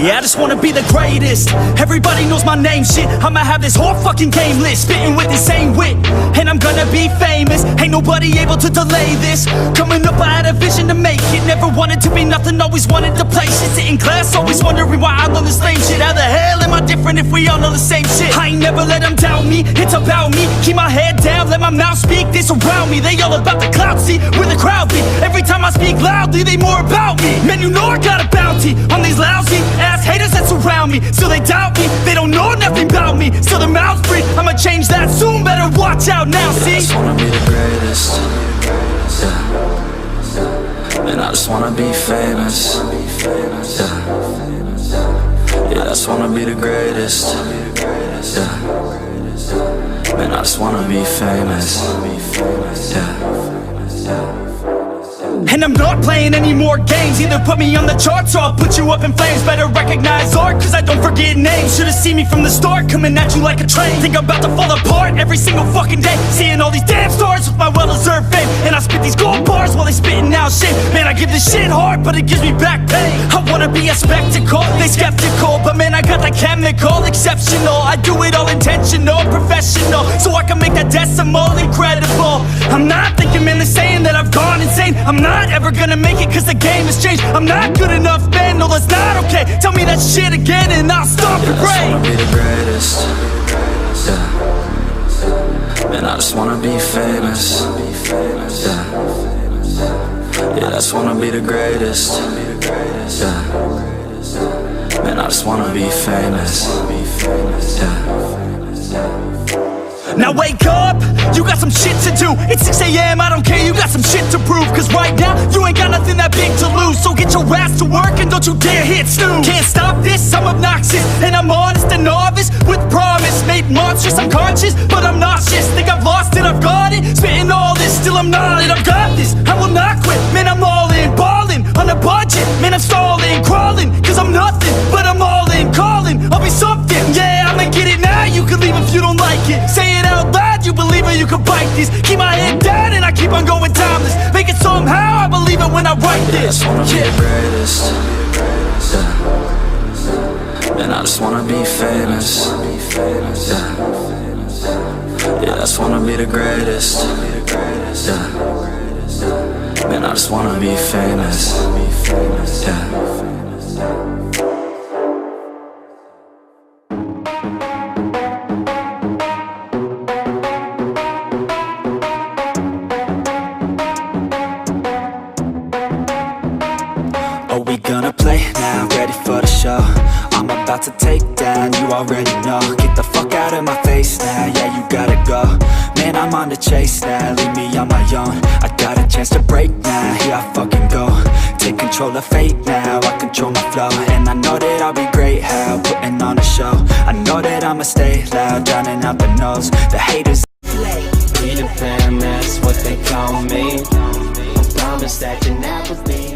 Yeah, I just wanna be the greatest. Everybody knows my name, shit. I'ma have this whole fucking game list, spitting with insane wit, and I'm gonna be famous. Ain't nobody able to delay this. Coming up, I had a vision to make it. Never wanted to be nothing, always wanted to play shit. Sit in class, always wondering why I love this lame shit. How the hell am I different if we all know the same shit? I ain't never let them doubt me, it's about me. Keep my head down, let my mouth speak. They surround me, they all about the clout, see where the crowd be. Every time I speak loudly, they more about me. Man, you know I got a bounty on these lousy ass haters that surround me. So they doubt me, they don't know nothing about me. So their mouths free, I'ma change that soon. Better watch out now, see? I just wanna be the greatest, yeah. And I just wanna be famous, yeah. Yeah, I just wanna be the greatest, yeah. Man, I just wanna be famous, yeah. And I'm not playing any more games. Either put me on the charts or I'll put you up in flames. Better recognize art, cause I don't forget names. Should've seen me from the start, coming at you like a train. Think I'm about to fall apart every single fucking day. Seeing all these damn stars with my well-deserved fame. And I spit these gold bars while they spitting out shit. Man, I give this shit hard, but it gives me back pain. I wanna be a spectacle, they skeptical. But man, I got that chemical, exceptional. I do it all intentional, professional. So I can make that decimal incredible. I'm not thinking, man, they're saying that I've gone insane. I'm not ever gonna make it cause the game has changed. I'm not good enough, man, no that's not okay. Tell me that shit again and I'll stop your brain. I just wanna be the greatest, yeah. Man, I just wanna be famous, yeah. Yeah, I just wanna be the greatest, yeah. Man, I just wanna be famous, yeah. Now wake up, you got some shit to do. It's 6 AM, I don't care, you got some shit to prove. Cause right now, you ain't got nothing that big to lose. So get your ass to work and don't you dare hit snooze. Can't stop this, I'm obnoxious, and I'm honest and novice. With promise, made monstrous, I'm conscious, but I'm nauseous. Think I've lost it, I've got it. Spitting all this, still I'm not it, I've got this. I will not quit, man, I'm all in. Ballin', on a budget, man, I'm stalling. Crawling, cause I'm nothing, but I'm all in. Calling, I'll be something, yeah, I'ma get it now. You can leave if you don't like it. Say it out loud, you believe it, you can bite this. Keep my head down and I keep on going timeless. Make it somehow, I believe it when I write this. I just wanna be the greatest, yeah. And I just wanna be famous, yeah. Yeah, I just wanna be the greatest, yeah. Man, I just wanna be famous, yeah. I'm about to take down, you already know. Get the fuck out of my face now, yeah, you gotta go. Man, I'm on the chase now, leave me on my own. I got a chance to break now, here I fucking go. Take control of fate now, I control my flow. And I know that I'll be great, how, putting on a show. I know that I'ma stay loud, drowning out the noise. The haters Peter Pan, that's what they call me. I promise that you never be